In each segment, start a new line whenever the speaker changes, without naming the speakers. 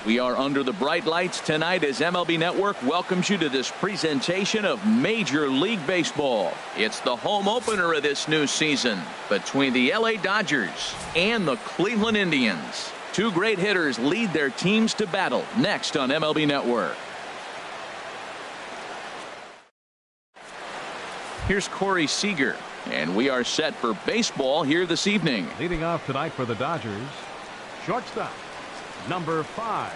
We are under the bright lights tonight as MLB Network welcomes you to this presentation of Major League Baseball. It's the home opener of this new season between the LA Dodgers and the Cleveland Indians. Two great hitters lead their teams to battle next on MLB Network. Here's Corey Seager, and we are set for baseball here this evening.
Leading off tonight for the Dodgers, shortstop, number 5.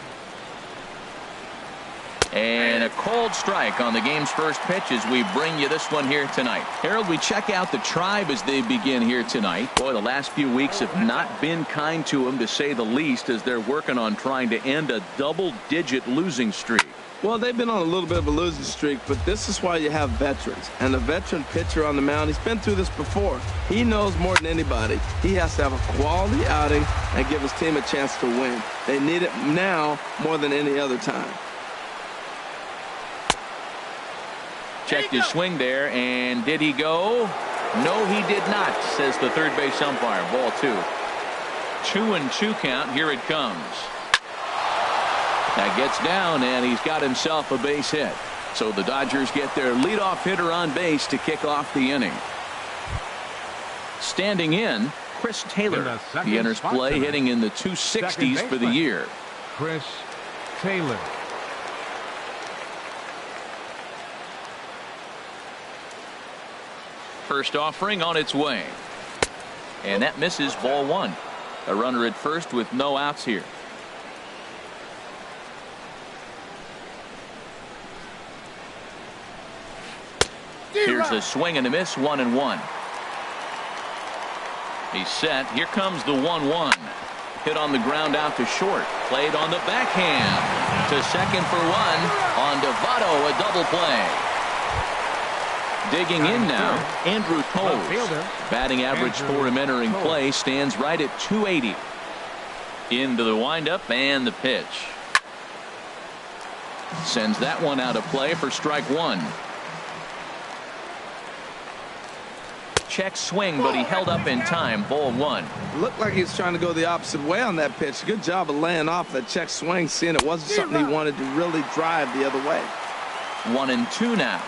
And a cold strike on the game's first pitch as we bring you this one here tonight. Harold, we check out the Tribe as they begin here tonight. Boy, the last few weeks have not been kind to them, to say the least, as they're working on trying to end a double-digit losing streak.
Well, they've been on a little bit of a losing streak, but this is why you have veterans. And a veteran pitcher on the mound, he's been through this before. He knows more than anybody. He has to have a quality outing and give his team a chance to win. They need it now more than any other time.
Checked his swing there, and did he go? No, he did not, says the third base umpire. Ball 2. 2-2 count. Here it comes. That gets down, and he's got himself a base hit. So the Dodgers get their leadoff hitter on base to kick off the inning. Standing in, Chris Taylor. He enters play tonight, hitting in the 260s for the year.
Chris Taylor.
First offering on its way. And that misses, ball 1. A runner at first with no outs here. Here's a swing and a miss, 1-1. He's set. Here comes the 1-1. Hit on the ground out to short. Played on the backhand. To second for 1. On Devato, a double play. Digging in now, Andrew Toles. Batting average for him entering play stands right at 280. Into the windup and the pitch. Sends that one out of play for strike 1. Check swing, but he held up in time. Ball 1.
Looked like he was trying to go the opposite way on that pitch. Good job of laying off that check swing, seeing it wasn't something he wanted to really drive the other way.
1-2 now.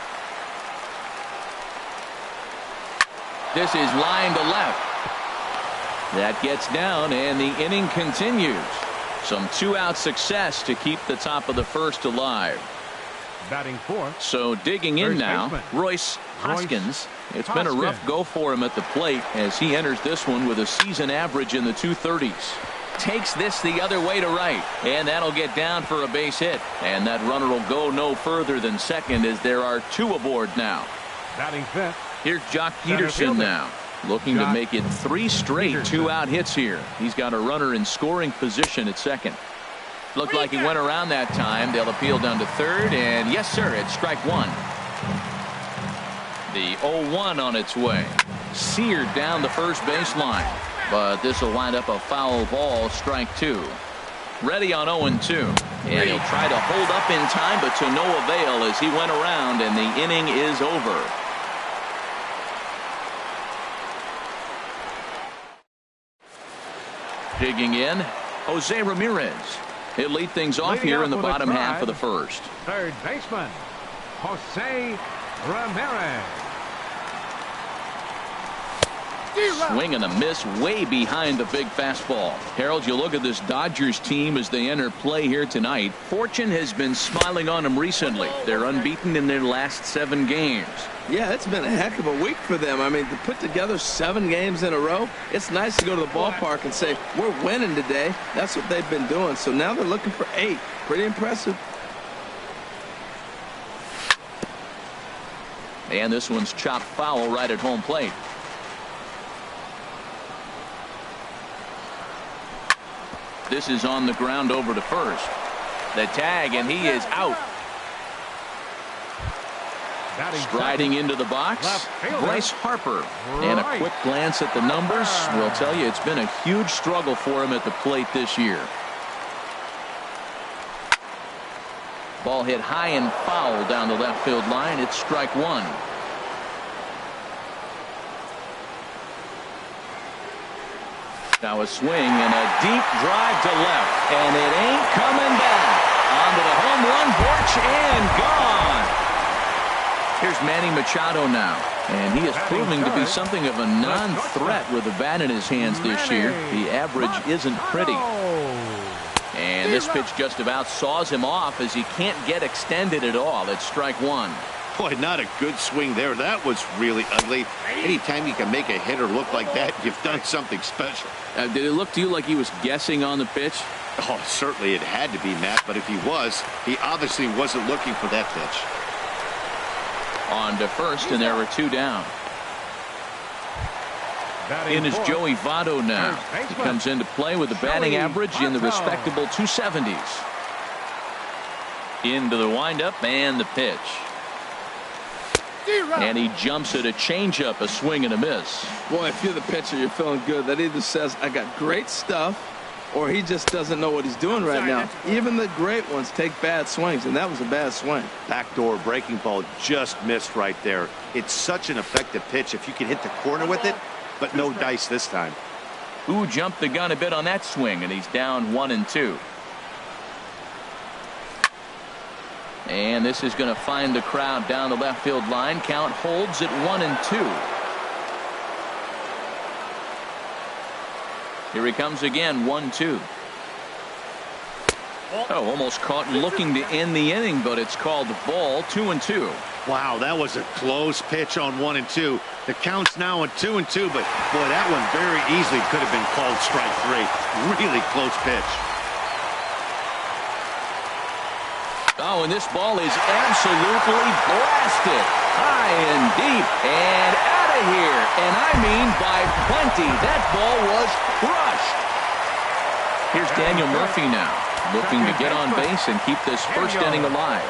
This is line to left. That gets down, and the inning continues. Some 2-out success to keep the top of the first alive.
Batting 4th.
So digging in now, Royce Hoskins. It's been a rough go for him at the plate as he enters this one with a season average in the 230s. Takes this the other way to right, and that'll get down for a base hit. And that runner will go no further than second as there are 2 aboard now.
Batting 5th.
Here's Jock Peterson now, looking to make it 3 straight 2-out hits here. He's got a runner in scoring position at second. Looked like he went around that time. They'll appeal down to third, and yes, sir, it's strike 1. The 0-1 on its way. Seared down the first baseline, but this will wind up a foul ball, strike 2. Ready on 0-2, and he'll try to hold up in time, but to no avail as he went around, and the inning is over. Digging in, Jose Ramirez. He'll lead things off here in the bottom half of the first.
Third baseman, Jose Ramirez.
Swing and a miss way behind the big fastball. Harold, you look at this Dodgers team as they enter play here tonight. Fortune has been smiling on them recently. They're unbeaten in their last 7 games.
Yeah, it's been a heck of a week for them. I mean, to put together 7 games in a row, it's nice to go to the ballpark and say, we're winning today. That's what they've been doing. So now they're looking for 8. Pretty impressive.
And this one's chopped foul right at home plate. This is on the ground over to first. The tag, and he is out. Striding into the box, Bryce Harper. And a quick glance at the numbers will tell you it's been a huge struggle for him at the plate this year. Ball hit high and foul down the left field line. It's strike 1. Now a swing and a deep drive to left, and it ain't coming back. Onto the home run porch and gone. Here's Manny Machado now, and he is proving to be something of a non-threat with the bat in his hands this year. The average isn't pretty. And this pitch just about saws him off as he can't get extended at all. It's strike one.
Boy, not a good swing there. That was really ugly. Anytime you can make a hitter look like that, you've done something special.
Did it look to you like he was guessing on the pitch?
Oh, certainly it had to be, Matt, but if he was, he obviously wasn't looking for that pitch.
On to first, and there were two down. In is Joey Votto now. He comes into play with a batting average in the respectable 270s. Into the windup and the pitch. And he jumps at a changeup, a swing and a miss.
Boy, if you're the pitcher, you're feeling good. That either says, I got great stuff, or he just doesn't know what he's doing right now. Even the great ones take bad swings, and that was a bad swing.
Backdoor breaking ball just missed right there. It's such an effective pitch if you can hit the corner with it, but no dice this time.
Who jumped the gun a bit on that swing, and he's down 1-2. And this is going to find the crowd down the left field line. Count holds at 1-2. Here he comes again, 1-2. Oh, almost caught looking to end the inning, but it's called the ball. 2-2.
Wow, that was a close pitch on 1-2. The count's now at 2-2, but boy, that one very easily could have been called strike three. Really close pitch.
Oh, and this ball is absolutely blasted. High and deep and out of here. And I mean by plenty. That ball was crushed. Here's Daniel Murphy now, looking to get on base and keep this first inning alive.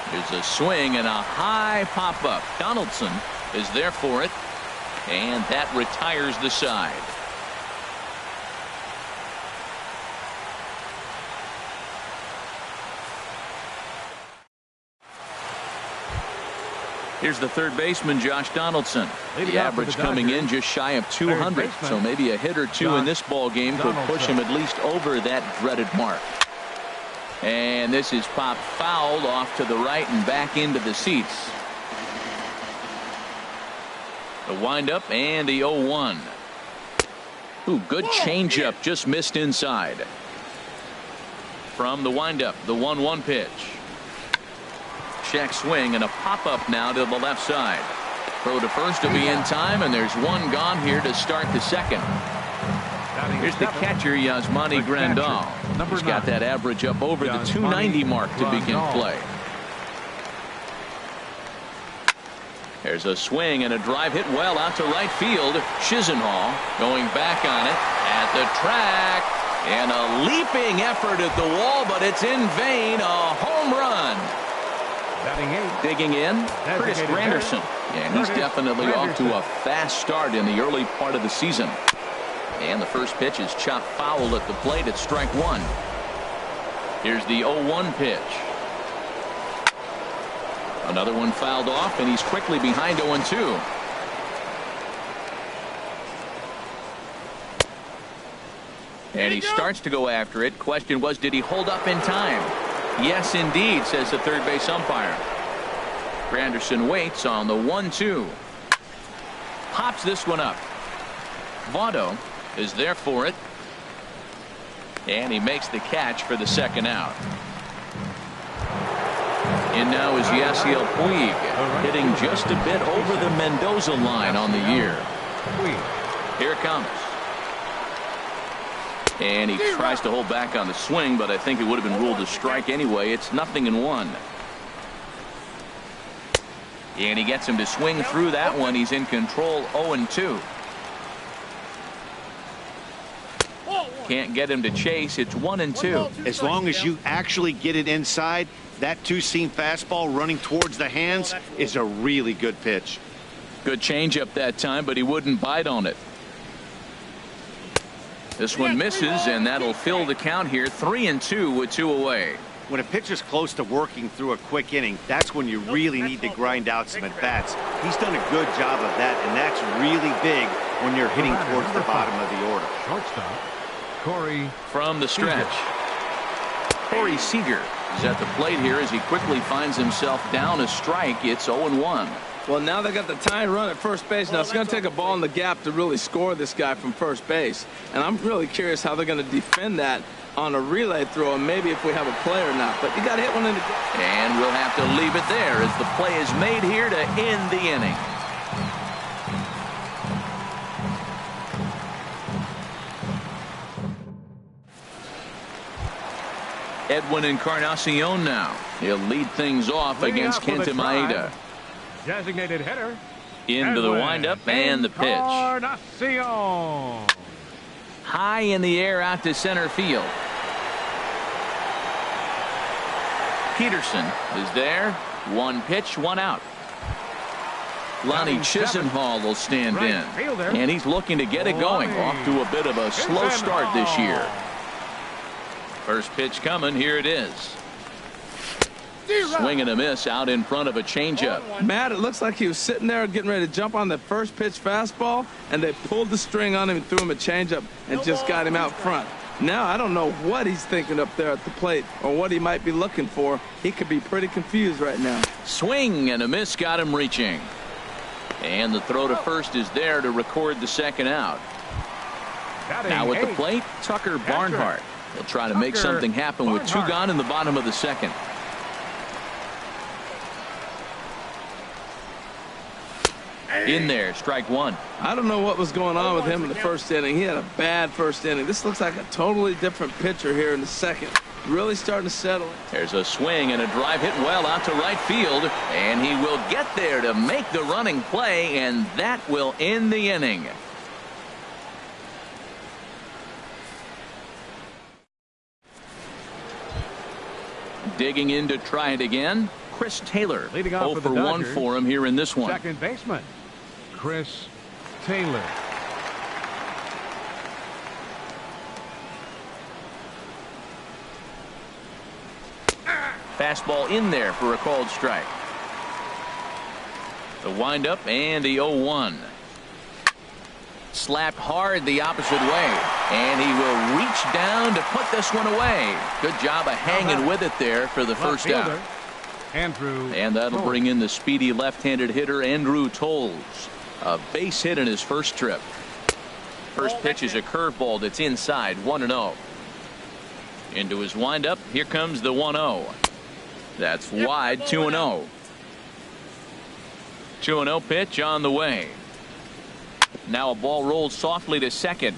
There's a swing and a high pop-up. Donaldson is there for it, and that retires the side. Here's the third baseman, Josh Donaldson. The average coming in just shy of 200, so maybe a hit or two in this ball game could push him at least over that dreaded mark. And this is popped foul off to the right and back into the seats. The windup and the 0-1. Ooh, good changeup, just missed inside. From the windup, the 1-1 pitch. Check swing and a pop-up now to the left side. Throw to first to be in time, and there's one gone here to start the second. Here's the catcher, Yasmani Grandal. He's got that average up over the 290 mark to begin play. There's a swing and a drive hit well out to right field. Chisenhall going back on it at the track. And a leaping effort at the wall, but it's in vain. A home run. Digging in, Curtis Granderson. And he's definitely off to a fast start in the early part of the season. And the first pitch is chopped foul at the plate at strike one. Here's the 0-1 pitch. Another one fouled off, and he's quickly behind 0-2. And he starts to go after it. Question was, did he hold up in time? Yes, indeed, says the third base umpire. Granderson waits on the 1-2. Pops this one up. Votto is there for it. And he makes the catch for the second out. In now is Yasiel Puig, hitting just a bit over the Mendoza line on the year. Here it comes. And he tries to hold back on the swing, but I think it would have been ruled a strike anyway. It's 0-1. And he gets him to swing through that one. He's in control, 0-2. Can't get him to chase. It's 1-2.
As long as you actually get it inside, that two-seam fastball running towards the hands is a really good pitch.
Good changeup that time, but he wouldn't bite on it. This one misses, and that'll fill the count here. 3-2 with two away.
When a pitcher's close to working through a quick inning, that's when you really need to grind out some at-bats. He's done a good job of that, and that's really big when you're hitting towards the bottom of the order.
Shortstop, Corey.
From the stretch, Corey Seager is at the plate here as he quickly finds himself down a strike. It's 0-1.
Well, now they got the tying run at first base. Now it's going to take a ball in the gap to really score this guy from first base. And I'm really curious how they're going to defend that on a relay throw, and maybe if we have a play or not. But you got to hit one in the gap.
And we'll have to leave it there as the play is made here to end the inning. Edwin Encarnacion now. He'll lead things off against Kenta Maeda.
Designated hitter.
Into the windup and the pitch.
Encarnacion.
High in the air out to center field. Peterson is there. One pitch, one out. Lonnie Chisenhall will stand in. And he's looking to get it going. Off to a bit of a slow start this year. First pitch coming. Here it is. Swing and a miss out in front of a changeup.
Matt, it looks like he was sitting there getting ready to jump on the first pitch fastball, and they pulled the string on him and threw him a changeup and just got him out front. Now I don't know what he's thinking up there at the plate or what he might be looking for. He could be pretty confused right now.
Swing and a miss got him reaching. And the throw to first is there to record the second out. Now at the plate, Tucker Barnhart. He'll try to make something happen with two gone in the bottom of the second. In there, strike one.
I don't know what was going on with him in the first inning. He had a bad first inning. This looks like a totally different pitcher here in the second. Really starting to settle.
There's a swing and a drive hit well out to right field. And he will get there to make the running play, and that will end the inning. Digging in to try it again, Chris Taylor.
Leading off
0 for 1 for him here in this one.
Second baseman, Chris Taylor.
Fastball in there for a called strike. The windup and the 0-1. Slapped hard the opposite way, and he will reach down to put this one away. Good job of hanging with it there for the first out.
Andrew
and that'll
Toles.
bring in the speedy left-handed hitter Andrew Toles. A base hit in his first trip. First pitch is a curveball that's inside, 1-0. Into his windup, here comes the 1-0. That's wide, 2-0. 2-0 pitch on the way. Now a ball rolled softly to second.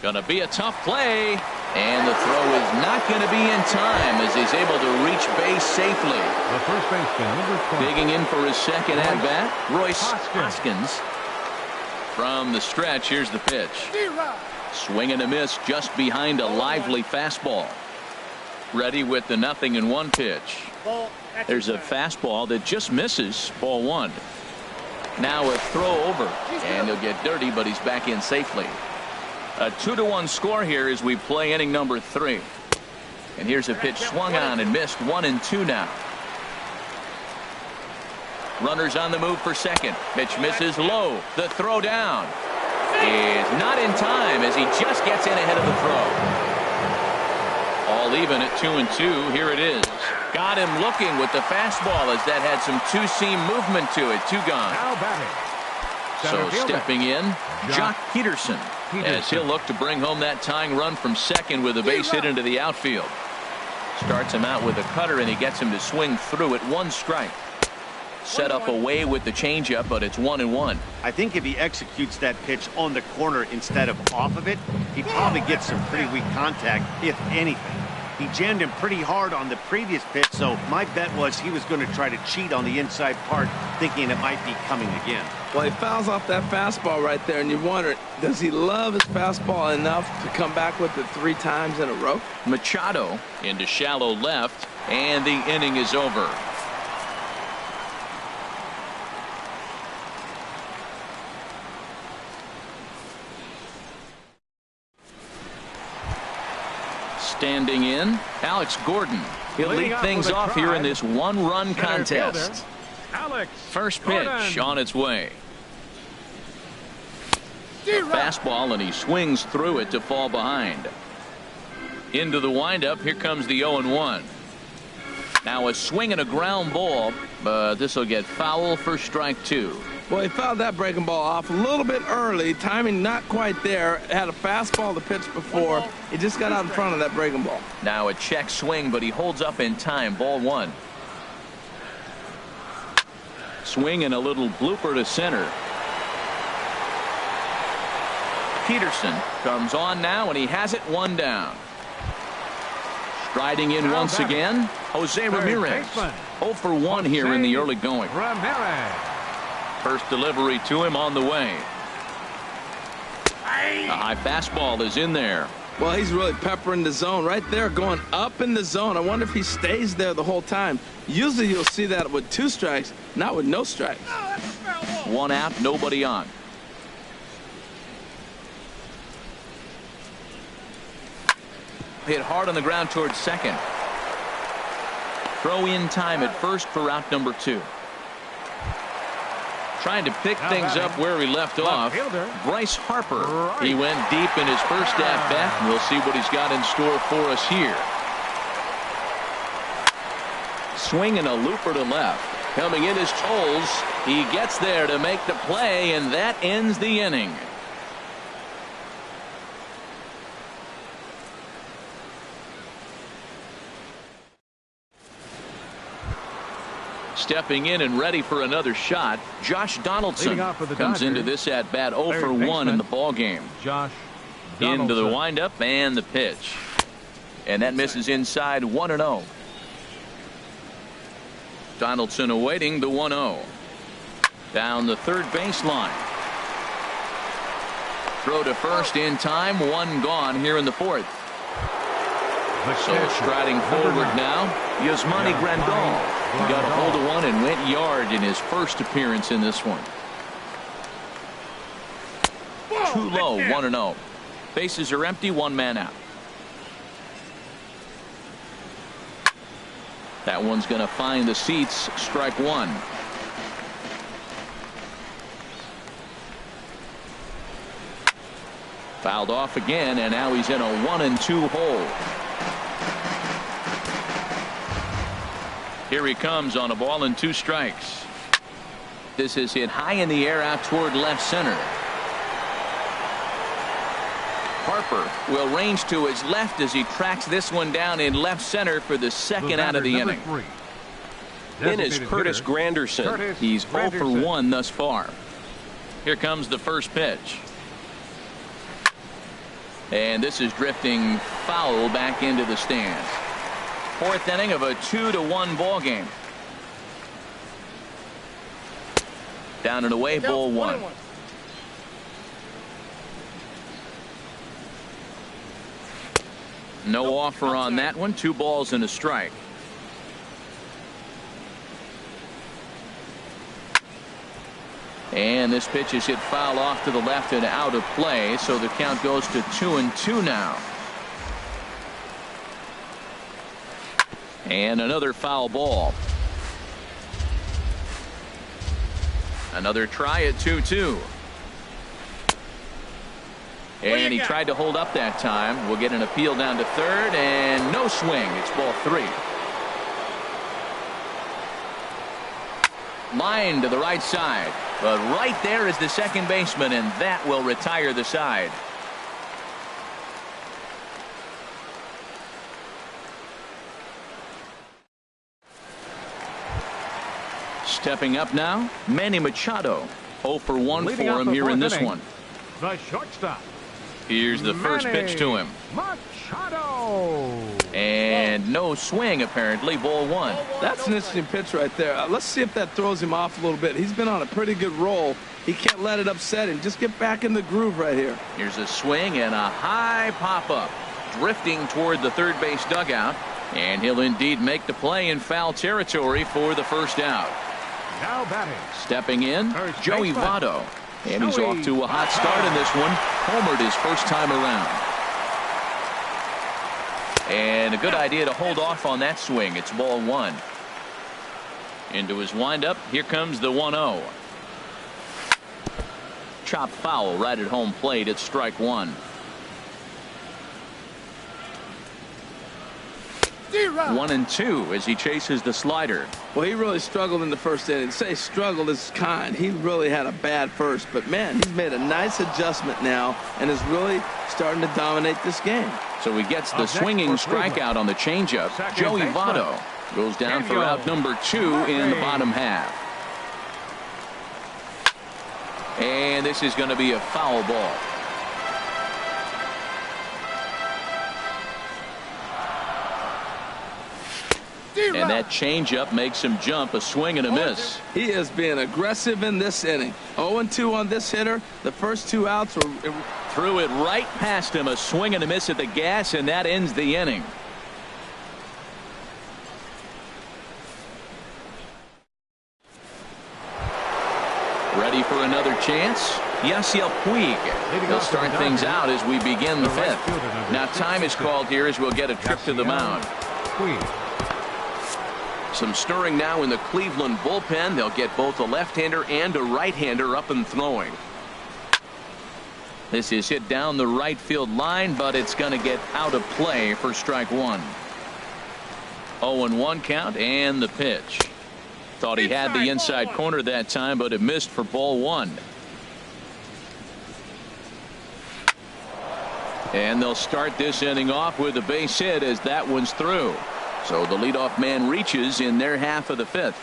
Gonna be a tough play, and the throw is not going to be in time as he's able to reach base safely.
The first baseman, number 20.
Digging in for his second at bat, Royce Hoskins. From the stretch, here's the pitch. Swing and a miss just behind a lively fastball. Ready with the 0-1 pitch. There's a fastball that just misses, ball one. Now a throw over, and he'll get dirty, but he's back in safely. A 2-1 score here as we play inning number 3. And here's a pitch swung on and missed, 1-2 now. Runners on the move for second. Pitch misses low. The throw down is not in time as he just gets in ahead of the throw. All even at 2-2. Here it is. Got him looking with the fastball as that had some two-seam movement to it. Two gone.
Now batting.
So stepping in, Jock Peterson, as he'll look to bring home that tying run from second with a base hit into the outfield. Starts him out with a cutter, and he gets him to swing through it. 1 strike. Set up away with the changeup, but it's 1-1.
I think if he executes that pitch on the corner instead of off of it, he probably gets some pretty weak contact, if anything. He jammed him pretty hard on the previous pitch, so my bet was he was going to try to cheat on the inside part, thinking it might be coming again.
Well, he fouls off that fastball right there, and you wonder, does he love his fastball enough to come back with it 3 times in a row?
Machado into shallow left, and the inning is over. Standing in, Alex Gordon. He'll lead things off here in this one-run contest.
Alex
First pitch on its way. A fastball, and he swings through it to fall behind. Into the windup. Here comes the 0-1. Now a swing and a ground ball, but this will get foul for strike 2.
Well, he fouled that breaking ball off a little bit early. Timing not quite there. Had a fastball to pitch before. He just got out in front of that breaking ball.
Now a check swing, but he holds up in time. Ball 1. Swing and a little blooper to center. Peterson comes on now, and he has it 1 down. Striding in once again, Jose Ramirez. 0 for 1 here in the early going. First delivery to him on the way. A high fastball is in there.
Well, he's really peppering the zone right there, going up in the zone. I wonder if he stays there the whole time. Usually you'll see that with 2 strikes, not with no strikes.
1 out, nobody on. Hit hard on the ground towards second. Throw in time at first for route number 2. Trying to pick things up where he left off. Bryce Harper. He went deep in his first at bat. We'll see what he's got in store for us here. Swing and a looper to left. Coming in is Toles. He gets there to make the play, and that ends the inning. Stepping in and ready for another shot, Josh Donaldson comes into this at bat 0 for 1 in the ball game.
Josh
into the windup and the pitch, and that misses inside 1-0. Donaldson awaiting the 1-0. Down the third baseline. Throw to first in time. 1 gone here in the 4th. So striding forward now, Yasmani Grandal. He got a hold of one and went yard in his first appearance in this one. Too low, 1-0. Bases are empty, 1 man out. That one's going to find the seats. Strike 1. Fouled off again, and now he's in a 1-2 hole. Here he comes on a ball and 2 strikes. This is hit high in the air out toward left center. Harper will range to his left as he tracks this one down in left center for the second out of the inning. In is Curtis Granderson. He's 0 for 1 thus far. Here comes the first pitch. And this is drifting foul back into the stands. 4th inning of a 2-1 ball game. Down and away, ball 1. No offer on that one. 2 balls and a strike. And this pitch is hit foul off to the left and out of play, so the count goes to 2-2 now. And another foul ball. Another try at 2-2. And he tried to hold up that time. We'll get an appeal down to third, and no swing. It's ball 3. Line to the right side. But right there is the second baseman, and that will retire the side. Stepping up now, Manny Machado. 0 for 1 for him here in this one.
The shortstop.
Here's the first pitch to him.
Machado.
And no swing, apparently. Ball 1.
That's an interesting pitch right there. Let's see if that throws him off a little bit. He's been on a pretty good roll. He can't let it upset him. Just get back in the groove right here.
Here's a swing and a high pop-up. Drifting toward the third base dugout. And he'll indeed make the play in foul territory for the first out.
Now batting.
Stepping in, Joey Votto. And he's off to a hot start in this one. Homered his first time around. And a good idea to hold off on that swing. It's ball one. Into his windup. Here comes the 1-0. Chop foul right at home plate. It's strike one. 1-2 as he chases the slider.
Well, he really struggled in the first inning. Say struggled is kind. He really had a bad first. But, man, he's made a nice adjustment now and is really starting to dominate this game.
So he gets the swinging strikeout on the changeup. Joey Votto goes down for out number 2 in the bottom half. And this is going to be a foul ball. And that changeup makes him jump. A swing and a miss.
He is being aggressive in this inning. 0-2 on this hitter. The first 2 outs were...
Threw it right past him. A swing and a miss at the gas, and that ends the inning. Ready for another chance? Yasiel Puig. He'll start things out as we begin the 5th. Now time is called here as we'll get a trip to the mound. Some stirring now in the Cleveland bullpen. They'll get both a left-hander and a right-hander up and throwing. This is hit down the right field line, but it's going to get out of play for strike one. 0-1 count and the pitch. Thought he had the inside corner that time, but it missed for ball one. And they'll start this inning off with a base hit as that one's through. So the leadoff man reaches in their half of the 5th.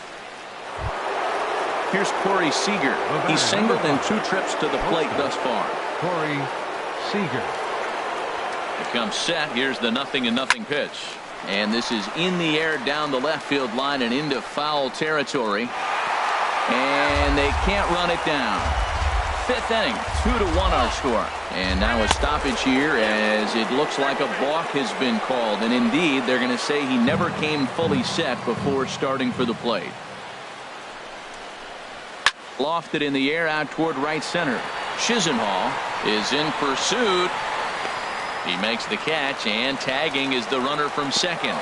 Here's Corey Seager. He's singled in 2 trips to the plate thus far.
Corey Seager.
It comes set. Here's the 0-0 pitch. And this is in the air down the left field line and into foul territory. And they can't run it down. 5th inning, 2-1 our score. And now a stoppage here as it looks like a balk has been called. And indeed, they're going to say he never came fully set before starting for the plate. Lofted in the air out toward right center. Chisenhall is in pursuit. He makes the catch, and tagging is the runner from second.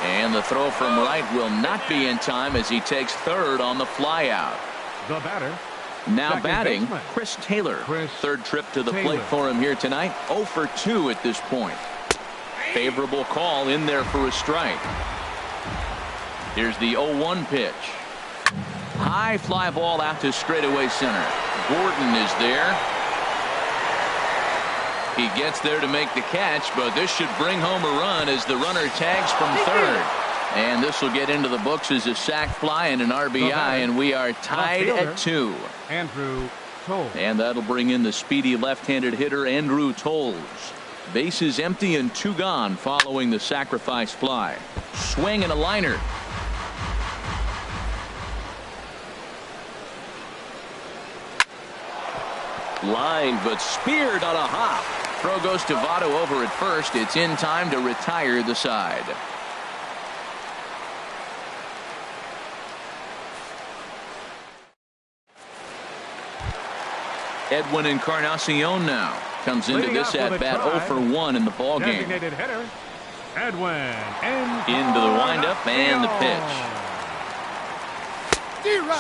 And the throw from right will not be in time as he takes third on the flyout.
The batter.
Now batting, Chris Taylor. Third trip to the plate for him here tonight. 0 for 2 at this point. Favorable call in there for a strike. Here's the 0-1 pitch. High fly ball out to straightaway center. Gordon is there. He gets there to make the catch, but this should bring home a run as the runner tags from third. And this will get into the books as a sac fly and an RBI, and we are tied at 2.
Andrew Toles.
And that'll bring in the speedy left-handed hitter Andrew Toles. Bases empty and 2 gone following the sacrifice fly. Swing and a liner. Line, but speared on a hop. Throw goes to Votto over at first. It's in time to retire the side. Edwin Encarnacion now comes into this at bat 0 for 1 in the ball game.
Designated hitter, Edwin
into the windup and the pitch.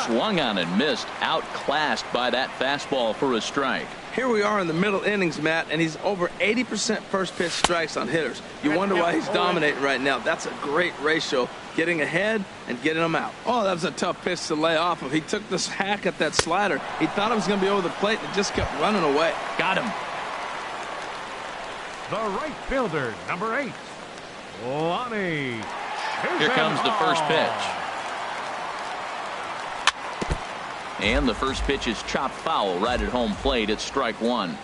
Swung on and missed, outclassed by that fastball for a strike.
Here we are in the middle innings, Matt, and he's over 80% first pitch strikes on hitters. You wonder why he's dominating right now. That's a great ratio, getting ahead and getting them out. Oh, that was a tough pitch to lay off of. He took this hack at that slider. He thought it was going to be over the plate and it just kept running away.
Got him.
The right fielder, number 8, Lonnie.
Here comes the first pitch. And the first pitch is chopped foul right at home plate. It's strike one.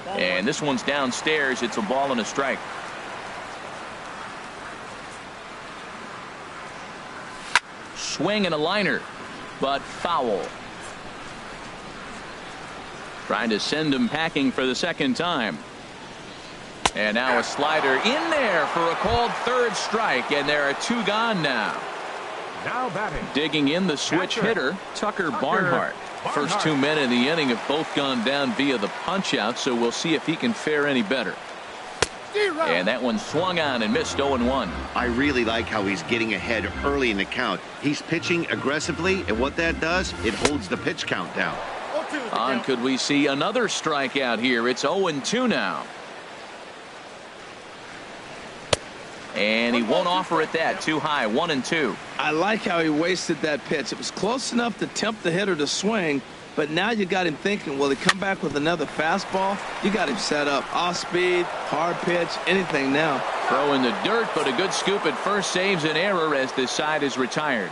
And this one's downstairs. It's a ball and a strike. Swing and a liner, but foul. Trying to send him packing for the second time. And now a slider in there for a called third strike, and there are 2 gone now.
Now batting.
Digging in the switch hitter, Tucker Barnhart. First 2 men in the inning have both gone down via the punch out, so we'll see if he can fare any better. And that one swung on and missed. 0-1.
I really like how he's getting ahead early in the count. He's pitching aggressively, and what that does, it holds the pitch count down.
On could we see another strikeout here? It's 0-2 now. And he won't offer it that. Too high. 1-2.
I like how he wasted that pitch. It was close enough to tempt the hitter to swing, but now you got him thinking, will he come back with another fastball? You got him set up. Off speed, hard pitch, anything now.
Throw in the dirt, but a good scoop at first saves an error as this side is retired.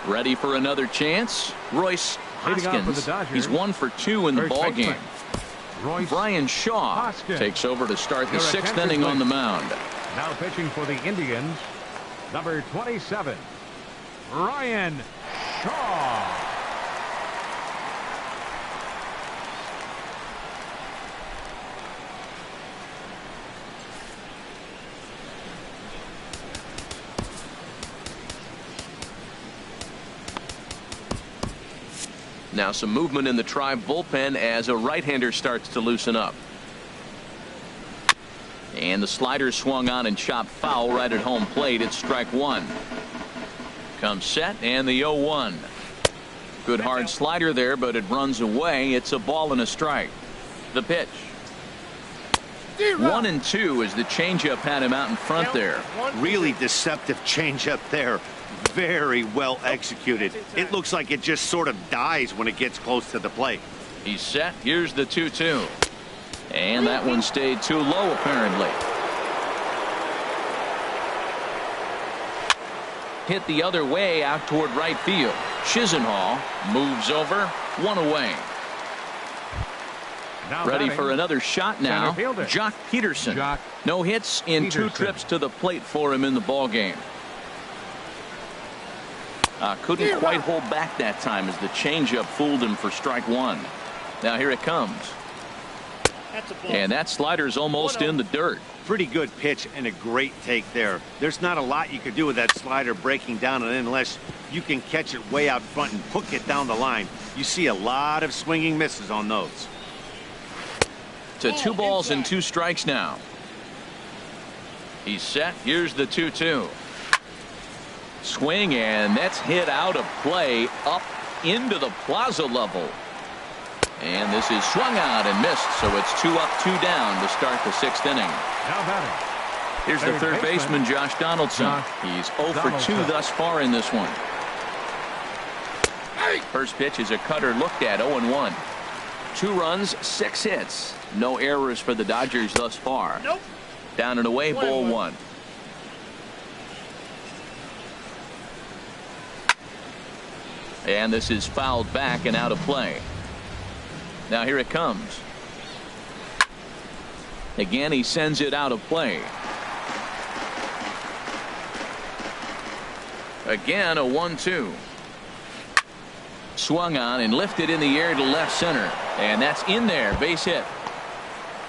Ready for another chance? Royce Hoskins. He's 1 for 2 in the ball game. Brian Shaw takes over to start the 6th inning on the mound.
Now pitching for the Indians, number 27, Brian Shaw.
Now some movement in the Tribe bullpen as a right-hander starts to loosen up. And the slider swung on and chopped foul right at home plate. It's strike 1. Comes set and the 0-1. Good hard slider there, but it runs away. It's a ball and a strike. The pitch. 1-2 as the changeup had him out in front there.
Really deceptive changeup there. Very well executed. It looks like it just sort of dies when it gets close to the plate.
He's set. Here's the 2-2. And that one stayed too low apparently. Hit the other way out toward right field. Chisenhall moves over. 1 away.
Now
ready
batting,
for another shot now. Jock Peterson. No hits in 2 trips to the plate for him in the ball game. Couldn't quite hold back that time as the changeup fooled him for strike 1. Now here it comes. And that slider's almost in the dirt.
Pretty good pitch and a great take there. There's not a lot you could do with that slider breaking down and in unless you can catch it way out front and hook it down the line. You see a lot of swinging misses on those.
To 2 balls and 2 strikes now. He's set. Here's the 2-2. Swing, and that's hit out of play up into the plaza level. And this is swung out and missed, so it's 2 up, 2 down to start the 6th inning.
Now batting.
Here's the third baseman, Josh Donaldson. He's 0 for 2 thus far in this one. First pitch is a cutter looked at. 0-1. 2 runs, 6 hits. No errors for the Dodgers thus far. Down and away, ball 1. And this is fouled back and out of play. Now here it comes. Again, he sends it out of play. Again, a 1-2. Swung on and lifted in the air to left center. And that's in there. Base hit.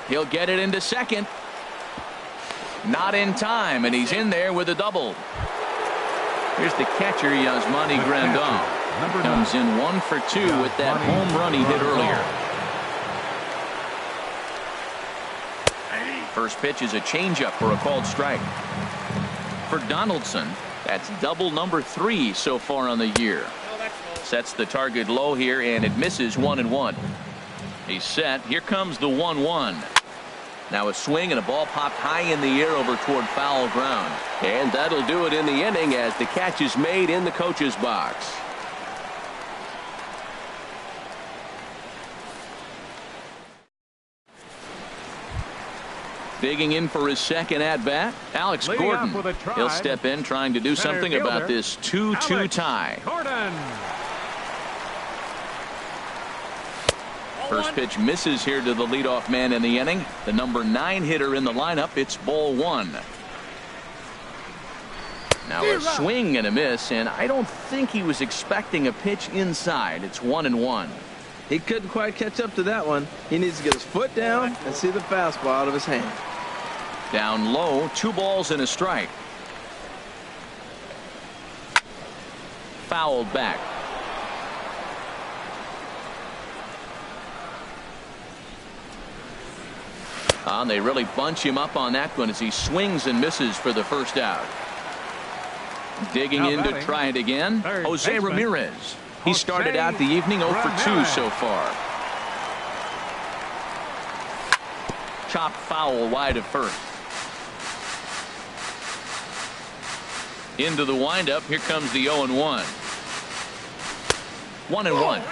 He'll get it into second. Not in time, and he's in there with a double. Here's the catcher, Yasmani Grandal. Comes in 1 for 2 with that home run he hit earlier. First pitch is a changeup for a called strike. For Donaldson, that's double number 3 so far on the year. Sets the target low here, and it misses 1-1. He's set. Here comes the 1-1. Now a swing and a ball popped high in the air over toward foul ground.
And that'll do it in the inning as the catch is made in the coach's box.
Digging in for his second at-bat, Alex Gordon. He'll step in trying to do something about this 2-2 tie. First pitch misses here to the leadoff man in the inning. The number 9 hitter in the lineup. It's ball 1. Now a swing and a miss, and I don't think he was expecting a pitch inside. It's 1-1.
He couldn't quite catch up to that one. He needs to get his foot down and see the fastball out of his hand.
Down low, 2 balls and a strike. Fouled back. They really bunch him up on that one as he swings and misses for the first out. Digging in to try it again, Jose Ramirez. He started out the evening 0 for 2 so far. Chop foul wide of first. Into the windup. Here comes the 0-1. 1-1.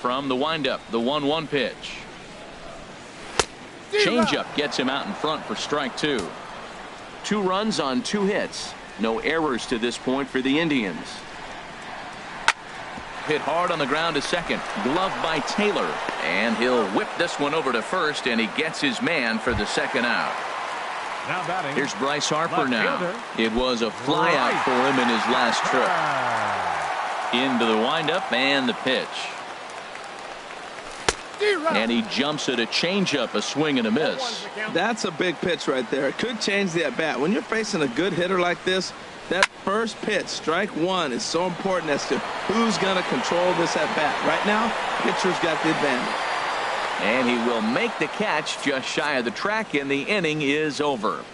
From the windup, the 1-1 pitch. Changeup gets him out in front for strike 2. 2 runs on 2 hits. No errors to this point for the Indians. Hit hard on the ground to second. Glove by Taylor. And he'll whip this one over to first, and he gets his man for the second out.
Now batting.
Here's Bryce Harper now. It was a fly out for him in his last trip. Into the windup and the pitch. And he jumps at a changeup, a swing and a miss.
That's a big pitch right there. It could change the at bat. When you're facing a good hitter like this, that first pitch, strike 1, is so important as to who's going to control this at bat. Right now, pitcher's got the advantage.
And he will make the catch just shy of the track, and the inning is over.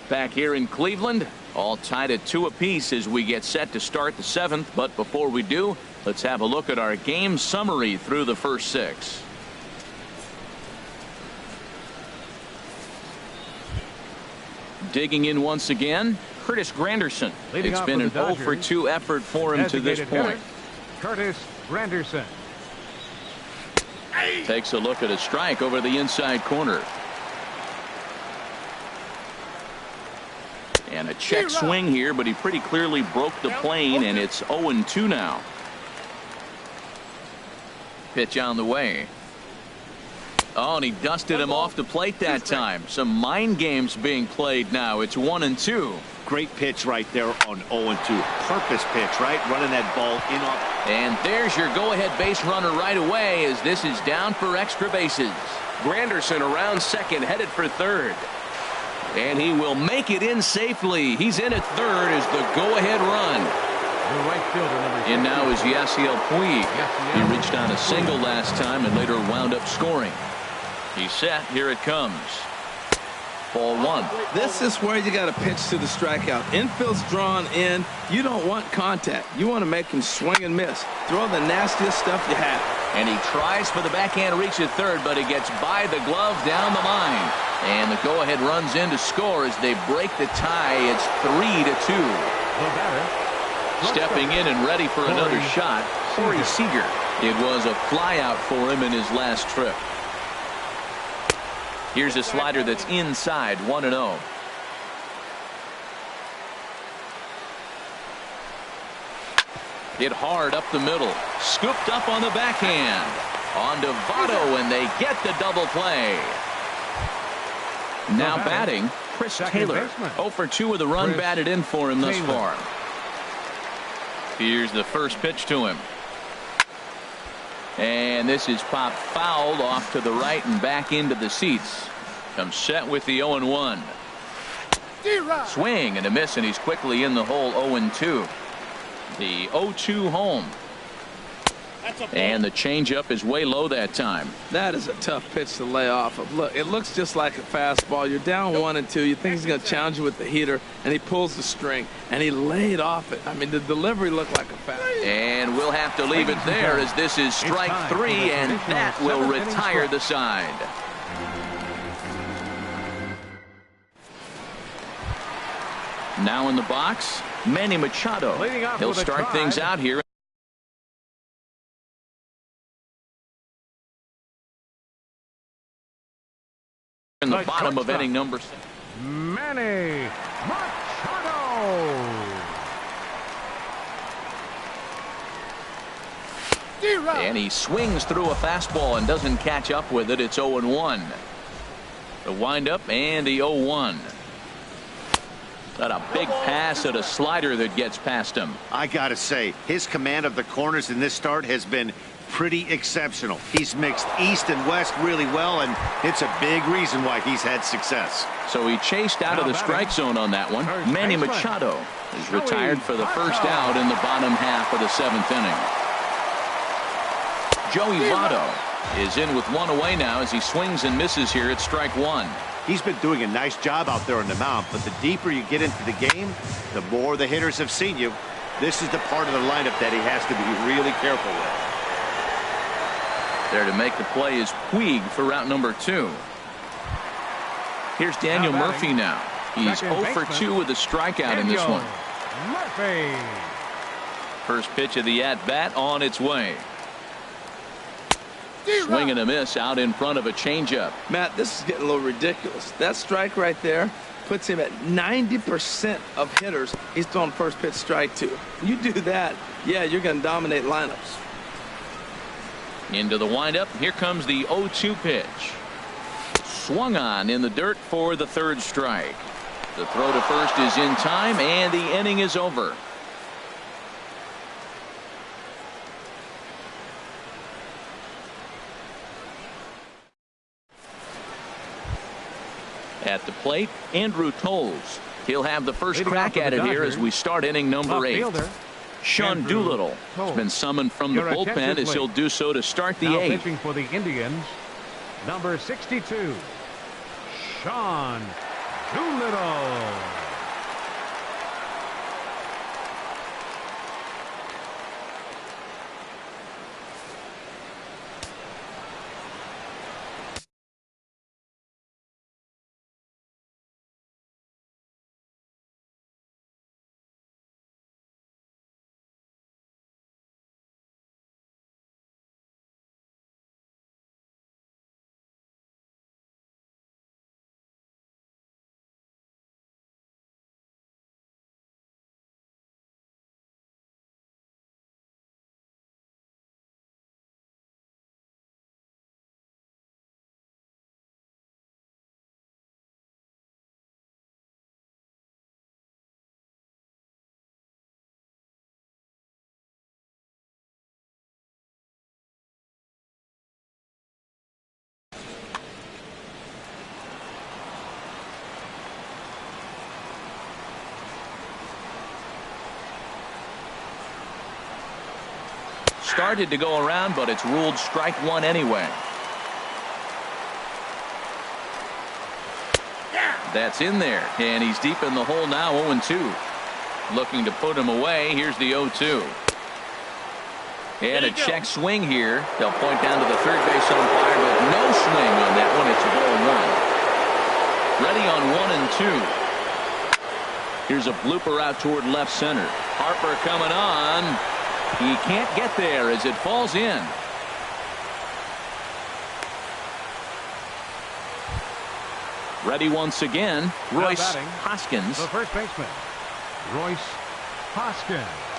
Back here in Cleveland, all tied at 2 apiece as we get set to start the 7th. But before we do, let's have a look at our game summary through the first 6. Digging in once again, Curtis Granderson. It's been an 0 for 2 effort for him to this point.
Curtis Granderson
takes a look at a strike over the inside corner. And a check swing here, but he pretty clearly broke the plane, and it's 0-2 now. Pitch on the way. Oh, and he dusted him off the plate that time. Some mind games being played now. It's 1-2.
Great pitch right there on 0-2. Purpose pitch, right? Running that ball in off.
And there's your go-ahead base runner right away as this is down for extra bases. Granderson around second, headed for third. And he will make it in safely. He's in at third as the go-ahead run.
The right fielder, number 6.
And now is Yasiel Puig. He reached on a single last time and later wound up scoring. He's set. Here it comes. Ball 1.
This is where you got to pitch to the strikeout. Infield's drawn in. You don't want contact. You want to make him swing and miss. Throw the nastiest stuff you have.
And he tries for the backhand reach at third, but he gets by the glove down the line. And the go-ahead runs in to score as they break the tie. It's 3-2. Stepping in and ready for another shot, Corey Seager. It was a flyout for him in his last trip. Here's a slider that's inside, 1-0. Hit hard up the middle. Scooped up on the backhand. On to Votto, and they get the double play. Now batting, Chris Taylor. 0 for 2 with a run batted in for him thus far. Here's the first pitch to him. And this is popped fouled off to the right and back into the seats. Comes set with the 0-1. Swing and a miss, and he's quickly in the hole. 0-2. The 0-2 home. And the changeup is way low that time.
That is a tough pitch to lay off of. Look, it looks just like a fastball. You're down 1-2. You think he's going to challenge you with the heater, and he pulls the string, and he laid off it. I mean, the delivery looked like a fastball.
And we'll have to leave it there as this is strike 3, and that will retire the side. Now in the box, Manny Machado. He'll start things out here. In the bottom of inning number 6.
Manny Machado.
And he swings through a fastball and doesn't catch up with it. It's 0-1. The windup and the 0-1. Got a big pass at a slider that gets past him.
I gotta say, his command of the corners in this start has been pretty exceptional. He's mixed east and west really well, and it's a big reason why he's had success.
So he chased out of the strike zone on that one. Manny Machado is retired for the first out in the bottom half of the 7th inning. Joey Votto is in with one away now as he swings and misses here at strike one.
He's been doing a nice job out there on the mound, but the deeper you get into the game, the more the hitters have seen you. This is the part of the lineup that he has to be really careful with.
There to make the play is Puig for route number 2. Here's Daniel Murphy now. He's 0 for 2 with a strikeout in this one.
Murphy.
First pitch of the at-bat on its way. Swing and a miss out in front of a changeup.
Matt, this is getting a little ridiculous. That strike right there puts him at 90% of hitters he's throwing first pitch strike to. You do that, yeah, you're going to dominate lineups.
Into the windup. Here comes the 0-2 pitch. Swung on in the dirt for the 3rd strike. The throw to first is in time, and the inning is over. At the plate, Andrew Toles. He'll have the first crack at it here as we start inning number 8. Sean Doolittle has been summoned from the bullpen as he'll do so to start the 8th.
Pitching for the Indians, number 62, Sean Doolittle.
Started to go around, but it's ruled strike one anyway. That's in there, and he's deep in the hole now, 0-2. Looking to put him away. Here's the 0-2. And a check swing here. They'll point down to the third base umpire, but no swing on that one. It's a ball 1. Ready on 1 and 2. Here's a blooper out toward left center. Harper coming on. He can't get there as it falls in. Ready once again, Royce Hoskins.
The first baseman, Royce Hoskins.